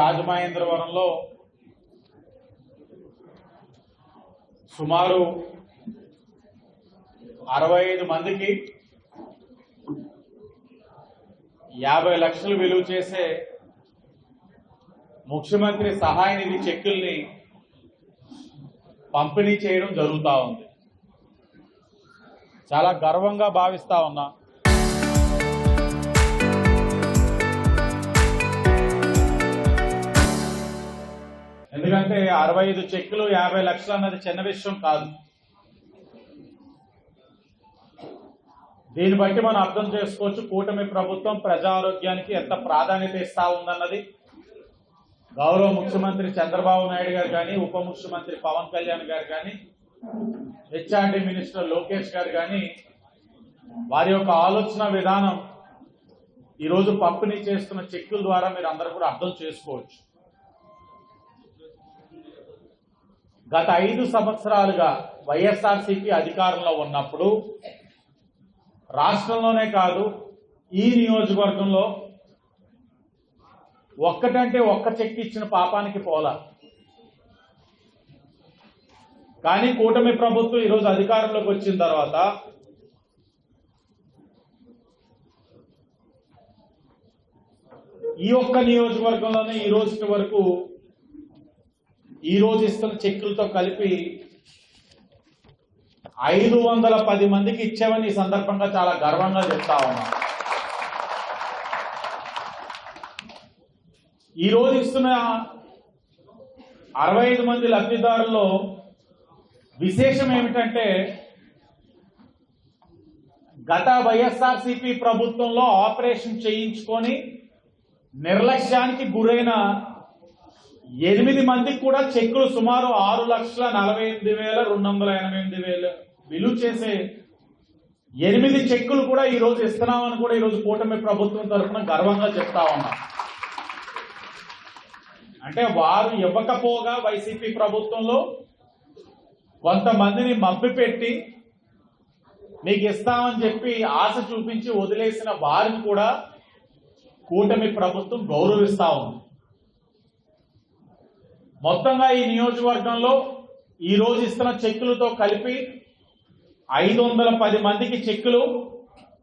రాజమహేంద్రవరంలో సుమారు 65 మందికి 50 లక్షలు విలువ చేసే ముఖ్యమంత్రి సహాయ నిధి చెక్కుల్ని పంపిణీ చేయడం జరుగుతూ ఉంది. చాలా గర్వంగా భావిస్తా ఉన్నా. ఎందుకంటే 65 చెక్కులు 50 లక్షలు అన్నది చిన్న విషయం కాదు. దీన్ని బట్టి మనం అర్థం చేసుకోవచ్చు కూటమి ప్రభుత్వం ప్రజా ఆరోగ్యానికి ఎంత ప్రాధాన్యత ఇస్తా ఉందన్నది. గౌరవ ముఖ్యమంత్రి చంద్రబాబు నాయుడు గారు కానీ, ఉప ముఖ్యమంత్రి పవన్ కళ్యాణ్ గారు కానీ, హెచ్ఆర్డీ మినిస్టర్ లోకేష్ గారు కానీ వారి యొక్క ఆలోచన విధానం ఈరోజు పంపిణీ చేస్తున్న చెక్కుల ద్వారా మీరు అందరూ కూడా అర్థం చేసుకోవచ్చు. గత 5 సంవత్సరాలుగా వైఎస్ఆర్సీపీ అధికారంలో ఉన్నప్పుడు రాష్ట్రంలోనే కాదు ఈ నియోజకవర్గంలో ఒక్కటంటే ఒక్క చెక్ ఇచ్చిన పాపానికి పోలా. కానీ కూటమి ప్రభుత్వం ఈరోజు అధికారంలోకి వచ్చిన తర్వాత ఈ ఒక్క నియోజకవర్గంలోనే ఈ రోజు వరకు ఈ రోజు ఇస్తున్న చెక్కులతో కలిపి 510 మందికి ఇచ్చామని ఈ సందర్భంగా చాలా గర్వంగా చెప్తా ఉన్నాం. ఈ రోజు ఇస్తున్న 65 మంది లబ్ధిదారుల్లో విశేషం ఏమిటంటే గత వైఎస్ఆర్సీపీ ప్రభుత్వంలో ఆపరేషన్ చేయించుకొని నిర్లక్ష్యానికి గురైన 8 మందికి కూడా చెక్కులు సుమారు 6,48,288 విలువ చేసే 8 చెక్కులు కూడా ఈ రోజు ఇస్తున్నామని కూడా ఈరోజు కూటమి ప్రభుత్వం తరఫున గర్వంగా చెప్తా ఉన్నాం. అంటే వారు ఇవ్వకపోగా వైసీపీ ప్రభుత్వంలో కొంతమందిని మభ్యపెట్టి మీకు ఇస్తామని చెప్పి ఆశ చూపించి వదిలేసిన వారిని కూడా కూటమి ప్రభుత్వం గౌరవిస్తా ఉంది. మొత్తంగా ఈ నియోజకవర్గంలో ఈ రోజు ఇస్తున్న చెక్కులతో కలిపి 510 మందికి చెక్కులు.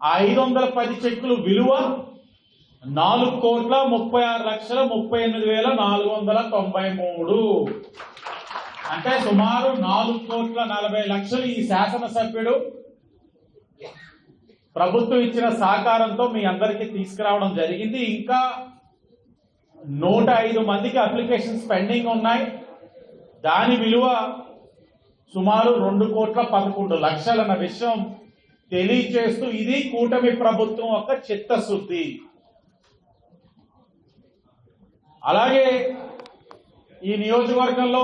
ఆ 510 చెక్కులు విలువ 4,36,38,493. అంటే సుమారు 4,40,00,000 ఈ శాసనసభ్యుడు ప్రభుత్వం ఇచ్చిన సహకారంతో మీ అందరికీ తీసుకురావడం జరిగింది. ఇంకా 105 మందికి అప్లికేషన్స్ పెండింగ్ ఉన్నాయి. దాని విలువ సుమారు 2,11,00,000 అన్న విషయం తెలియచేస్తూ ఇది కూటమి ప్రభుత్వం యొక్క చిత్తశుద్ధి. అలాగే ఈ నియోజకవర్గంలో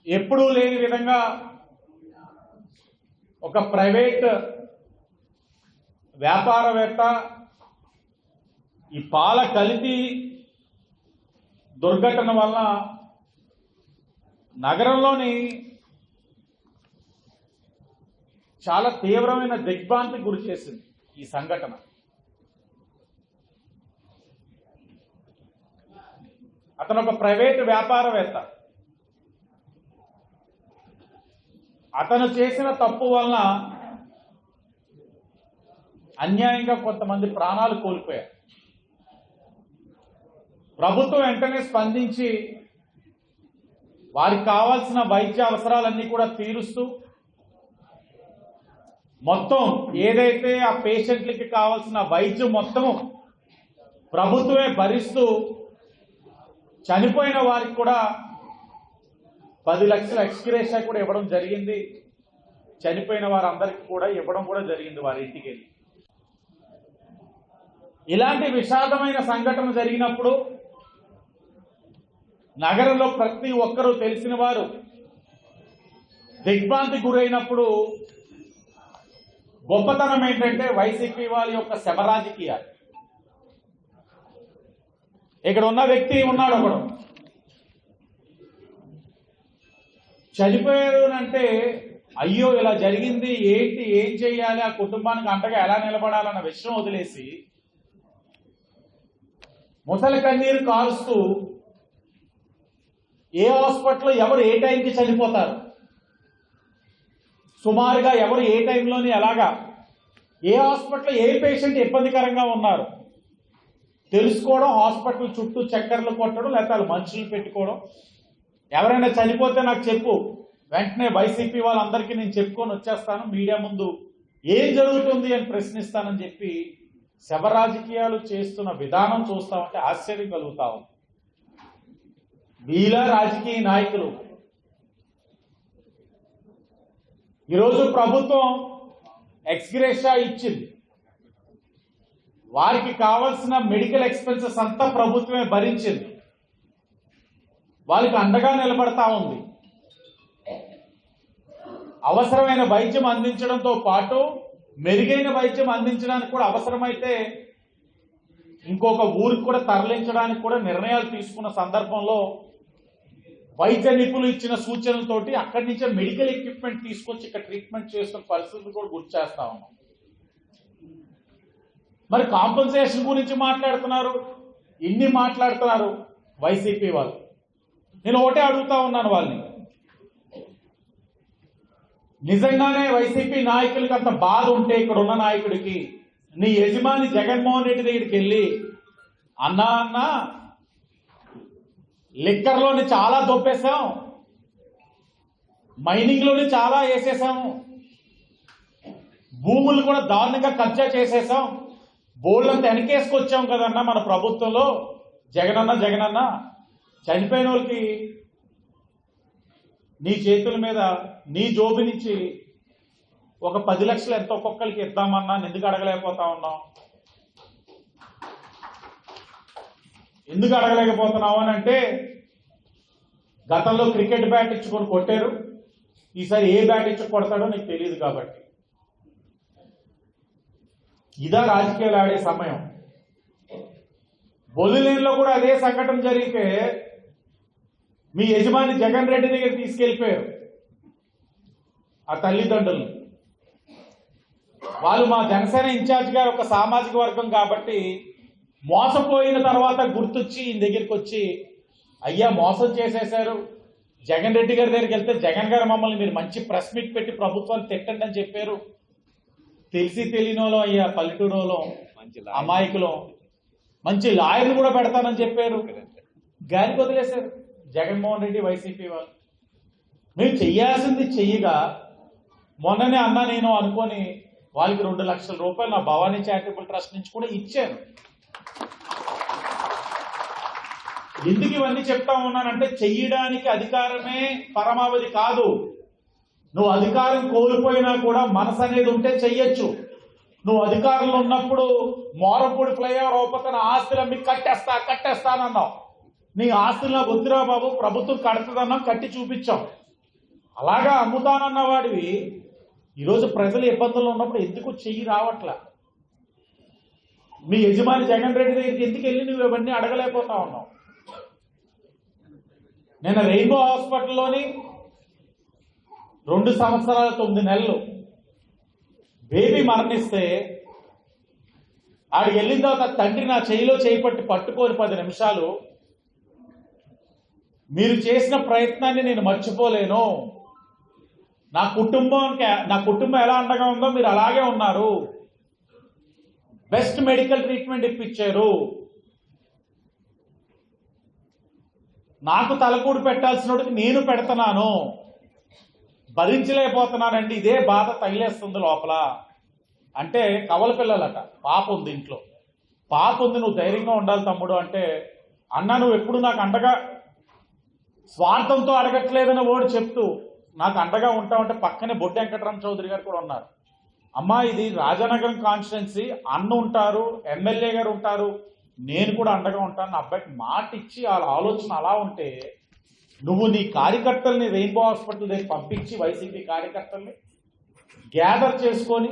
ఎప్పుడూ లేని విధంగా ఒక ప్రైవేట్ వ్యాపారవేత్త ఈ పాల కల్తీ దుర్ఘటన వలన నగరంలోని చాలా తీవ్రమైన దిగ్భ్రాంతికి గురి చేసింది ఈ సంఘటన. అతను ఒక ప్రైవేటు వ్యాపారవేత్త. అతను చేసిన తప్పు వలన అన్యాయంగా కొంతమంది ప్రాణాలు కోల్పోయారు. ప్రభుత్వం వెంటనే స్పందించి వారికి కావాల్సిన వైద్య అవసరాలన్నీ కూడా తీరుస్తూ మొత్తం ఏదైతే ఆ పేషెంట్లకి కావాల్సిన వైద్యం మొత్తము ప్రభుత్వమే భరిస్తూ చనిపోయిన వారికి కూడా 10 లక్షల ఎక్స్గ్రేషియా కూడా ఇవ్వడం జరిగింది. చనిపోయిన వారందరికీ కూడా ఇవ్వడం కూడా జరిగింది వారి ఇంటికి వెళ్ళి. ఇలాంటి విషాదమైన సంఘటన జరిగినప్పుడు నగరంలో ప్రతి ఒక్కరూ తెలిసిన వారు దిగ్భ్రాంతి గురైనప్పుడు గొప్పతనం ఏంటంటే వైసీపీ వారి యొక్క శవ రాజకీయాలు. ఇక్కడ ఉన్న వ్యక్తి ఉన్నాడు, ఒకడు చనిపోయారు అంటే అయ్యో ఇలా జరిగింది ఏంటి, ఏం చేయాలి, ఆ కుటుంబానికి అండగా ఎలా నిలబడాలన్న విషయం వదిలేసి ముసలి కన్నీరు కారుస్తూ ఏ హాస్పిటల్లో ఎవరు ఏ టైంకి చనిపోతారు, సుమారుగా ఎవరు ఏ టైంలోని ఎలాగా, ఏ హాస్పిటల్లో ఏ పేషెంట్ ఇబ్బందికరంగా ఉన్నారు తెలుసుకోవడం, హాస్పిటల్ చుట్టూ చక్కర్లు కొట్టడం, లేకపోతే వాళ్ళు మనుషులు పెట్టుకోవడం. ఎవరైనా చనిపోతే నాకు చెప్పు, వెంటనే వైసీపీ వాళ్ళందరికీ నేను చెప్పుకొని వచ్చేస్తాను, మీడియా ముందు ఏం జరుగుతుంది అని ప్రశ్నిస్తానని చెప్పి శవ రాజకీయాలు చేస్తున్న విధానం చూస్తా ఉంటే ఆశ్చర్యం కలుగుతా ఉంది. వీళ్ళ రాజకీయ నాయకులు ఈరోజు ప్రభుత్వం ఎక్స్గ్రేషియా ఇచ్చింది, వారికి కావాల్సిన మెడికల్ ఎక్స్పెన్సెస్ అంతా ప్రభుత్వమే భరించింది, వాళ్ళకి అండగా నిలబడతా ఉంది. అవసరమైన వైద్యం అందించడంతో పాటు మెరుగైన వైద్యం అందించడానికి కూడా అవసరమైతే ఇంకొక ఊరికి కూడా తరలించడానికి కూడా నిర్ణయాలు తీసుకున్న సందర్భంలో వైద్య నిపుణులు ఇచ్చిన సూచనలతోటి అక్కడి నుంచే మెడికల్ ఎక్విప్మెంట్ తీసుకొచ్చి ఇక్కడ ట్రీట్మెంట్ చేస్తున్న పరిస్థితులు కూడా గుర్తు చేస్తా ఉన్నాం. మరి కాంపన్సేషన్ గురించి మాట్లాడుతున్నారు, ఇన్ని మాట్లాడుతున్నారు వైసీపీ వాళ్ళు. నేను ఒకటే అడుగుతా ఉన్నాను వాళ్ళని, నిజంగానే వైసీపీ నాయకులకి అంత బాధ ఉంటే ఇక్కడ ఉన్న నాయకుడికి నీ యజమాని జగన్మోహన్ రెడ్డి దగ్గరికి వెళ్ళి అన్నా లిక్కర్లోని చాలా దొప్పేశాం, మైనింగ్లోని చాలా వేసేసాము, భూములు కూడా దారుణంగా కబ్జా చేసేసాం, బోర్డులంతా వెనకేసుకొచ్చాం కదన్నా మన ప్రభుత్వంలో, జగనన్న చనిపోయిన వాళ్ళకి నీ చేతుల మీద నీ జోబు నుంచి ఒక 10 లక్షలు ఎంత ఒక్కొక్కరికి ఇద్దామన్నా ఎందుకు అడగలేకపోతా ఉన్నాం, ఎందుకు అడగలేకపోతున్నావు అని అంటే గతంలో క్రికెట్ బ్యాట్ ఇచ్చుకొని కొట్టారు, ఈసారి ఏ బ్యాట్ ఇచ్చి కొడతాడో నీకు తెలియదు కాబట్టి. ఇదా రాజకీయాలు ఆడే సమయం. బొలిలేన్లో కూడా అదే సంఘటన జరిగితే మీ యజమాని జగన్ రెడ్డి దగ్గర తీసుకెళ్లిపోయారు ఆ తల్లిదండ్రులు. వాళ్ళు మా జనసేన ఇన్ఛార్జ్ గారు ఒక సామాజిక వర్గం కాబట్టి మోసపోయిన తర్వాత గుర్తొచ్చి ఈయన దగ్గరికి వచ్చి, అయ్యా మోసం చేసేశారు, జగన్ రెడ్డి గారి దగ్గరికి వెళ్తే జగన్ గారు మమ్మల్ని మీరు మంచి ప్రెస్ మీట్ పెట్టి ప్రభుత్వాన్ని తిట్టండి అని చెప్పారు. తెలిసి తెలియనోలో అయ్యా పల్లెటూరులో అమాయకులో మంచి లాయర్ని కూడా పెడతానని చెప్పారు, గాలికి వదిలేశారు జగన్మోహన్ రెడ్డి వైసీపీ వాళ్ళు. మేము చెయ్యాల్సింది చెయ్యగా మొన్ననే అన్నా నేను అనుకొని వాళ్ళకి 2 లక్షల రూపాయలు నా భవానీ చారిటబుల్ ట్రస్ట్ నుంచి కూడా ఇచ్చాను. ఎందుకు ఇవన్నీ చెప్తా ఉన్నానంటే చెయ్యడానికి అధికారమే పరమావధి కాదు. నువ్వు అధికారం కోల్పోయినా కూడా మనసు అనేది ఉంటే చెయ్యొచ్చు. నువ్వు అధికారంలో ఉన్నప్పుడు మోరపూడి ఫ్లైఓవర్ ఓపతన ఆస్తులు అమ్మి కట్టేస్తానన్నావు. నీ ఆస్తులు నాకు వద్దురా బాబు, ప్రభుత్వం కడుతుందన్నాం, కట్టి చూపించాం. అలాగా అమ్ముతానన్న వాడివి ఈరోజు ప్రజలు ఇబ్బందుల్లో ఉన్నప్పుడు ఎందుకు చెయ్యి రావట్లా? మీ యజమాని జగన్ రెడ్డి దగ్గరికి ఎందుకు వెళ్ళి నువ్వు ఇవన్నీ అడగలేకపోతా ఉన్నావు? నేను రెయిన్బో హాస్పిటల్లోని 2 సంవత్సరాల 9 నెలలు బేబీ మరణిస్తే ఆడికి వెళ్ళిన తర్వాత తండ్రి నా చేయిలో చేయి పట్టుకొని 10 నిమిషాలు, మీరు చేసిన ప్రయత్నాన్ని నేను మర్చిపోలేను, నా కుటుంబం ఎలా అండగా ఉందో మీరు అలాగే ఉన్నారు, బెస్ట్ మెడికల్ ట్రీట్మెంట్ ఇప్పించారు, నాకు తలకూడు పెట్టాల్సినోడికి నేను పెడుతున్నాను, భరించలేకపోతున్నానండి, ఇదే బాధ తగిలేస్తుంది లోపల అంటే కవల పిల్లలట, పాప ఉంది ఇంట్లో, పాప ఉంది, నువ్వు ధైర్యంగా ఉండాలి తమ్ముడు అంటే, అన్నా నువ్వు ఎప్పుడు నాకు అండగా స్వార్థంతో అడగట్లేదని ఓడి చెప్తూ నాకు అండగా ఉంటామంటే పక్కనే బొడ్డు వెంకటరామ చౌదరి గారు కూడా ఉన్నారు. అమ్మా ఇది రాజానగరం కాన్స్టిట్యున్సీ, అన్న ఉంటారు, ఎమ్మెల్యే గారు ఉంటారు, నేను కూడా అండగా ఉంటాను, అబ్బాయికి మాట ఇచ్చి వాళ్ళ ఆలోచన అలా ఉంటే నువ్వు నీ కార్యకర్తల్ని రెయిన్బో హాస్పిటల్ దగ్గర పంపించి వైసీపీ కార్యకర్తల్ని గ్యాదర్ చేసుకొని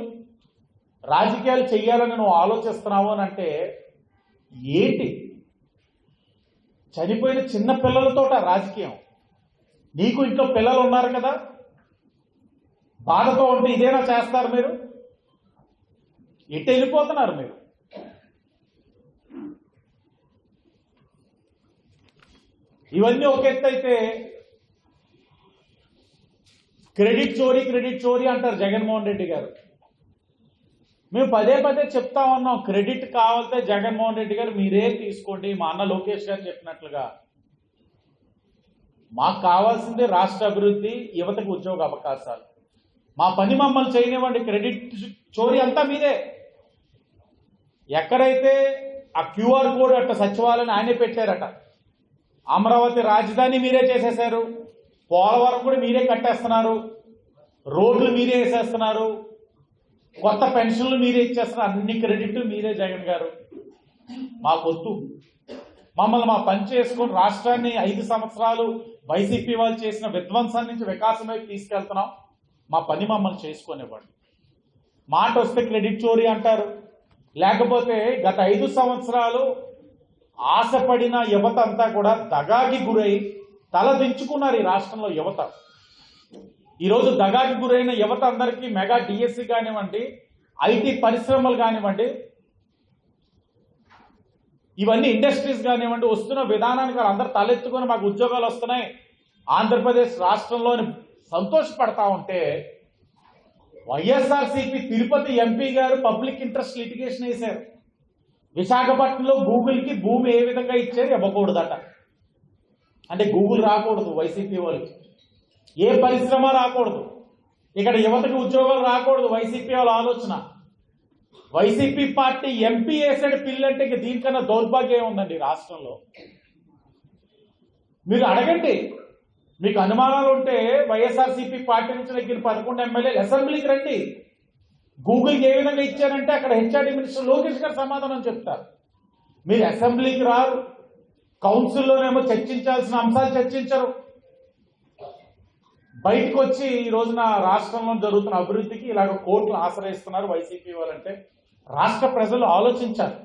రాజకీయాలు చెయ్యాలని నువ్వు ఆలోచిస్తున్నావు అని అంటే ఏంటి? చనిపోయిన చిన్న పిల్లలతోట రాజకీయం. నీకు ఇంట్లో పిల్లలు ఉన్నారు కదా, బాధతో ఉంటే ఇదేనా చేస్తారు మీరు? ఎటు వెళ్ళిపోతున్నారు మీరు? ఇవన్నీ ఒక ఎత్తు అయితే క్రెడిట్ చోరీ అంటారు జగన్మోహన్ రెడ్డి గారు. మేము పదే పదే చెప్తా ఉన్నాం, క్రెడిట్ కావాలంటే జగన్మోహన్ రెడ్డి గారు మీరే తీసుకోండి. మా అన్న లోకేష్ గారు చెప్పినట్లుగా మాకు కావాల్సింది రాష్ట్ర అభివృద్ధి, యువతకు ఉద్యోగ అవకాశాలు. మా పని మమ్మల్ని చేయనివ్వండి. క్రెడిట్ చోరీ అంతా మీదే. ఎక్కడైతే ఆ క్యూఆర్ కోడ్ అట్ట సచివాలయం ఆయనే పెట్టారట, అమరావతి రాజధాని మీరే చేసేశారు, పోలవరం కూడా మీరే కట్టేస్తున్నారు, రోడ్లు మీరే వేసేస్తున్నారు, కొత్త పెన్షన్లు మీరే ఇచ్చేస్తున్నారు. అన్ని క్రెడిట్ మీరే జగన్ గారు. మాకొద్దు. మమ్మల్ని మా పని చేసుకుని రాష్ట్రాన్ని 5 సంవత్సరాలు వైసీపీ వాళ్ళు చేసిన విధ్వంసం నుంచి వికాసం వైపు తీసుకెళ్తున్నాం. మా పని మమ్మల్ని చేసుకునేవాడు. మాట వస్తే క్రెడిట్ చోరీ అంటారు. లేకపోతే గత 5 సంవత్సరాలు ఆశపడిన యువత అంతా కూడా దగాకి గురై తల దించుకున్నారు. ఈ రాష్ట్రంలో యువత ఈరోజు దగాకి గురైన యువత అందరికీ మెగా డిఎస్సి కానివ్వండి, ఐటీ పరిశ్రమలు కానివ్వండి, ఇవన్నీ ఇండస్ట్రీస్ కానివ్వండి, వస్తున్న విధానానికి వాళ్ళందరూ తలెత్తుకొని మాకు ఉద్యోగాలు వస్తున్నాయి ఆంధ్రప్రదేశ్ రాష్ట్రంలోని సంతోషపడతా ఉంటే వైఎస్ఆర్సీపీ తిరుపతి ఎంపీ గారు పబ్లిక్ ఇంట్రెస్ట్ లిటిగేషన్ వేశారు. విశాఖపట్నంలో గూగుల్కి భూమి ఏ విధంగా ఇచ్చారు, ఇవ్వకూడదట. అంటే గూగుల్ రాకూడదు వైసీపీ వాళ్ళకి, ఏ పరిశ్రమ రాకూడదు, ఇక్కడ యువతకు ఉద్యోగాలు రాకూడదు. వైసీపీ వాళ్ళ ఆలోచన. వైసీపీ పార్టీ ఎంపీ వేసాడు పిల్లు అంటే ఇక దీనికన్నా దౌర్భాగ్యం ఉందండి రాష్ట్రంలో. మీరు అడగండి, మీకు అనుమానాలు ఉంటే వైఎస్ఆర్సీపీ పార్టీ నుంచి దగ్గర 11 ఎమ్మెల్యేలు అసెంబ్లీకి రండి. గూగుల్కి ఏ విధంగా ఇచ్చారంటే అక్కడ హెచ్ఆర్డీ మినిస్టర్ లోకేష్ గారు సమాధానం చెప్తారు. మీరు అసెంబ్లీకి రారు, కౌన్సిల్లోనేమో చర్చించాల్సిన అంశాలు చర్చించరు. బయటకు వచ్చి ఈ రోజున రాష్ట్రంలో జరుగుతున్న అభివృద్ధికి ఇలాగ కోర్టులు ఆశ్రయిస్తున్నారు వైసీపీ వాళ్ళంటే రాష్ట్ర ప్రజలు ఆలోచించారు.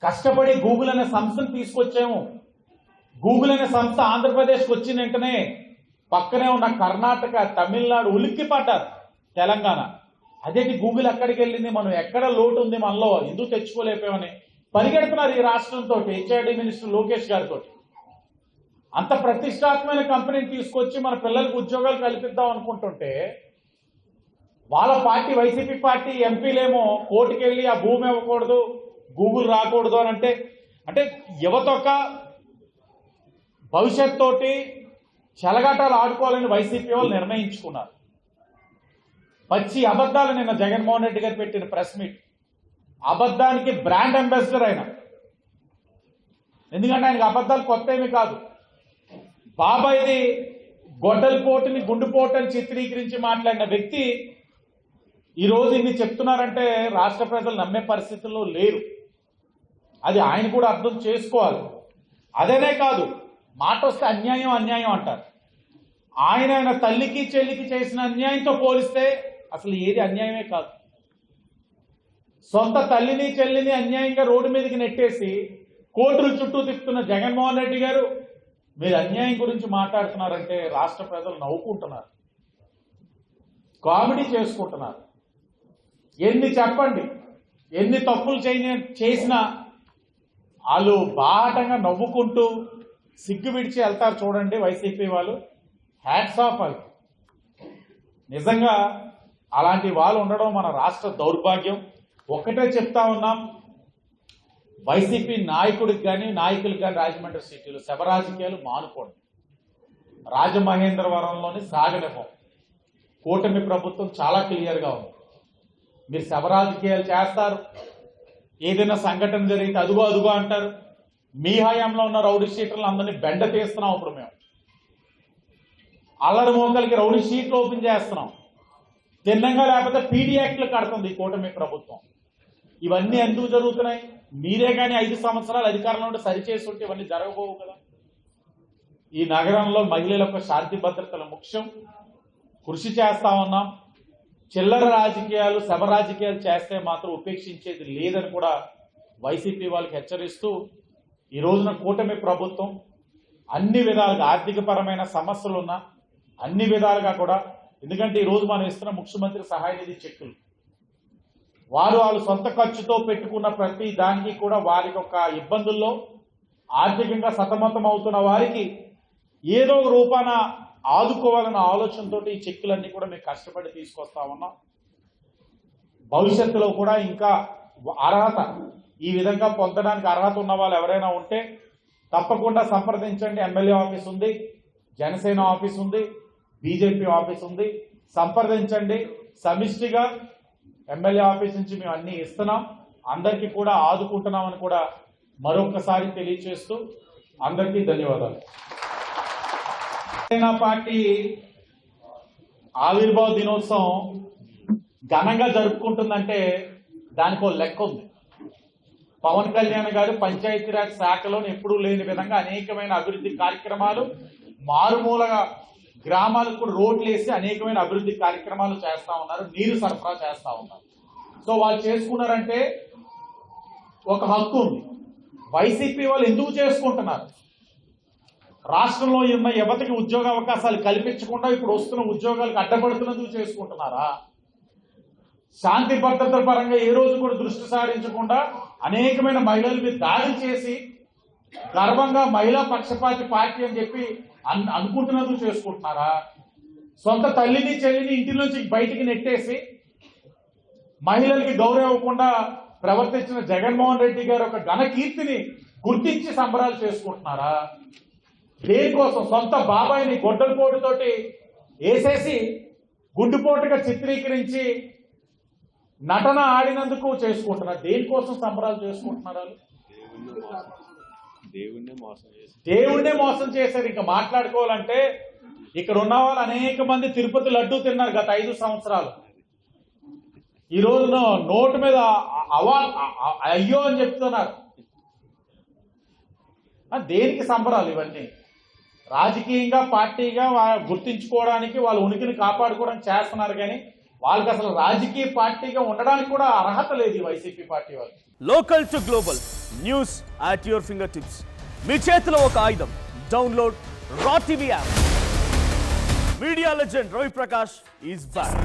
కష్టపడి గూగుల్ అనే సంస్థను తీసుకొచ్చాము. గూగుల్ అనే సంస్థ ఆంధ్రప్రదేశ్కి వచ్చిన వెంటనే పక్కనే ఉన్న కర్ణాటక, తమిళనాడు ఉలిక్కి పడ్డారు. తెలంగాణ అదేంటి గూగుల్ ఎక్కడికి వెళ్ళింది, మనం ఎక్కడ లోటు ఉంది మనలో, ఎందుకు తెచ్చుకోలేకపోయామని పరిగెడుతున్నారు ఈ రాష్ట్రంతో. హెచ్ఆర్డీ మినిస్టర్ లోకేష్ గారితో అంత ప్రతిష్టాత్మకమైన కంపెనీని తీసుకొచ్చి మన పిల్లలకు ఉద్యోగాలు కల్పిద్దాం అనుకుంటుంటే వాళ్ళ పార్టీ వైసీపీ పార్టీ ఎంపీలేమో కోర్టుకు వెళ్ళి ఆ భూమి ఇవ్వకూడదు, గూగుల్ రాకూడదు అని అంటే యువత ఒక భవిష్యత్ తోటి చెలగాటాలు ఆడుకోవాలని వైసీపీ వాళ్ళు నిర్ణయించుకున్నారు. పచ్చి అబద్ధాలు నిన్న జగన్మోహన్ రెడ్డి గారు పెట్టిన ప్రెస్ మీట్, అబద్ధానికి బ్రాండ్ అంబాసిడర్ ఆయన. ఎందుకంటే ఆయనకి అబద్ధాలు కొత్త ఏమీ కాదు. బాబాయిది గొడ్డలిపోటుని గుండుపోటు అని చిత్రీకరించి మాట్లాడిన వ్యక్తి ఈరోజు ఇన్ని చెప్తున్నారంటే రాష్ట్ర ప్రజలు నమ్మే పరిస్థితుల్లో లేరు. అది ఆయన కూడా అర్థం చేసుకోవాలి. అదేనే కాదు, మాట వస్తే అన్యాయం అన్యాయం అంటారు. ఆయన తల్లికి చెల్లికి చేసిన అన్యాయంతో పోలిస్తే అసలు ఏది అన్యాయమే కాదు. సొంత తల్లిని చెల్లిని అన్యాయంగా రోడ్డు మీదకి నెట్టేసి కోర్టుల చుట్టూ తిప్పుతున్న జగన్మోహన్ రెడ్డి గారు మీరు అన్యాయం గురించి మాట్లాడుతున్నారంటే రాష్ట్ర ప్రజలు నవ్వుకుంటున్నారు, కామెడీ చేసుకుంటున్నారు. ఎన్ని చెప్పండి, ఎన్ని తప్పులు చేసినా వాళ్ళు బాహటంగా నవ్వుకుంటూ సిగ్గు విడిచి వెళ్తారు. చూడండి వైసీపీ వాళ్ళు, హ్యాట్స్ ఆఫ్ వాళ్ళు. నిజంగా అలాంటి వాళ్ళు ఉండడం మన రాష్ట్ర దౌర్భాగ్యం. ఒక్కటే చెప్తా ఉన్నాం, వైసీపీ నాయకుడికి కానీ నాయకులకు కానీ రాజమండ్రి సిటీలో శవ రాజకీయాలు మానుకోండి. రాజమహేంద్రవరంలోని సాగనివ్వం. కూటమి ప్రభుత్వం చాలా క్లియర్గా ఉంది. మీరు శవ రాజకీయాలు చేస్తారు, ఏదైనా సంఘటన జరిగితే అదుగో అదుగో అంటారు. మీ హయాంలో ఉన్న రౌడీ షీటర్లు అందరినీ బెండ తీస్తున్నాం. ఇప్పుడు మేము అల్లరి మోకలకి రౌడీ షీట్లు ఓపెన్ చేస్తున్నాం. తిన్నంగా లేకపోతే పీడీ యాక్ట్లు కడుతుంది ఈ కూటమి ప్రభుత్వం. ఇవన్నీ ఎందుకు జరుగుతున్నాయి? మీరే కానీ 5 సంవత్సరాలు అధికారంలో ఉండి సరిచేసి ఉంటే ఇవన్నీ జరగబోవు కదా. ఈ నగరంలో మహిళల యొక్క శాంతి భద్రతల ముఖ్యం. కృషి చేస్తా ఉన్నాం. చిల్లర రాజకీయాలు, శవ రాజకీయాలు చేస్తే మాత్రం ఉపేక్షించేది లేదని కూడా వైసీపీ వాళ్ళకి హెచ్చరిస్తూ ఈ రోజున కూటమి ప్రభుత్వం అన్ని విధాలుగా ఆర్థికపరమైన సమస్యలు ఉన్న అన్ని విధాలుగా కూడా, ఎందుకంటే ఈరోజు మనం ఇస్తున్న ముఖ్యమంత్రి సహాయ నిధి చెక్కులు వాళ్ళు సొంత ఖర్చుతో పెట్టుకున్న ప్రతి దానికి కూడా వారికి ఒక ఇబ్బందుల్లో ఆర్థికంగా సతమతం అవుతున్న వారికి ఏదో ఒక రూపాన ఆదుకోవాలన్న ఆలోచనతో ఈ చెక్కులన్నీ కూడా మేము కష్టపడి తీసుకొస్తా ఉన్నాం. భవిష్యత్తులో కూడా ఇంకా అర్హత ఈ విధంగా పొందడానికి అర్హత ఉన్న వాళ్ళు ఎవరైనా ఉంటే తప్పకుండా సంప్రదించండి. ఎమ్మెల్యే ఆఫీస్ ఉంది, జనసేన ఆఫీస్ ఉంది, బీజేపీ ఆఫీస్ ఉంది. సంప్రదించండి. సమిష్టిగా ఎమ్మెల్యే ఆఫీస్ నుంచి మేము అన్ని ఇస్తున్నాం, అందరికీ కూడా ఆదుకుంటున్నామని కూడా మరొకసారి తెలియజేస్తూ అందరికీ ధన్యవాదాలు. జనసేన పార్టీ ఆవిర్భావ దినోత్సవం ఘనంగా జరుపుకుంటుందంటే దానికి ఒక లెక్క ఉంది. పవన్ కళ్యాణ్ గారు పంచాయతీరాజ్ శాఖలో ఎప్పుడూ లేని విధంగా అనేకమైన అభివృద్ధి కార్యక్రమాలు, మారుమూల గ్రామాలకు కూడా రోడ్లు వేసి అనేకమైన అభివృద్ధి కార్యక్రమాలు చేస్తా ఉన్నారు, నీరు సరఫరా చేస్తా ఉన్నారు. సో వాళ్ళు చేసుకున్నారంటే ఒక హక్కు ఉంది. వైసీపీ వాళ్ళు ఎందుకు చేసుకుంటున్నారు? రాష్ట్రంలో ఉన్న యువతకి ఉద్యోగ అవకాశాలు కల్పించకుండా ఇప్పుడు వస్తున్న ఉద్యోగాలకు అడ్డపడుతున్నందుకు చేసుకుంటున్నారా? శాంతి భద్రతల పరంగా ఏ రోజు కూడా దృష్టి సారించకుండా అనేకమైన మహిళల మీద దాడి చేసి గర్వంగా మహిళా పక్షపాతి పార్టీ అని చెప్పి అనుకుంటున్నందుకు చేసుకుంటున్నారా? సొంత తల్లిని చెల్లిని ఇంటి నుంచి బయటికి నెట్టేసి మహిళలకి గౌరవం ఇవ్వకుండా ప్రవర్తించిన జగన్మోహన్ రెడ్డి గారు ఒక ఘన కీర్తిని గుర్తించి సంబరాలు చేసుకుంటున్నారా? దేనికోసం? సొంత బాబాయిని గొడ్డలపోటుతోటి వేసేసి గుండుపోటుగా చిత్రీకరించి నటన ఆడినందుకు చేసుకుంటున్నారు. దేనికోసం సంబరాలు చేసుకుంటున్నారు? దేవుణ్ణే మోసం చేశారు. ఇంకా మాట్లాడుకోవాలంటే ఇక్కడ ఉన్న వాళ్ళు అనేక మంది తిరుపతి లడ్డూ తిన్నారు గత 5 సంవత్సరాలు. ఈ రోజున నోటు మీద అయ్యో అని చెప్తున్నారు. దేనికి సంబరాలు ఇవన్నీ? రాజకీయంగా పార్టీగా గుర్తించుకోవడానికి వాళ్ళ ఉనికిని కాపాడుకోవడానికి చేస్తున్నారు, కానీ వాళ్ళకి అసలు రాజకీయ పార్టీగా ఉండడానికి కూడా అర్హత లేదు ఈ వైసీపీ పార్టీ వాళ్ళు. Local to global news at your fingertips. మీ చేతిలో ఒక ఆయుధం. Download Raw TV app. Media legend Ravi Prakash is back.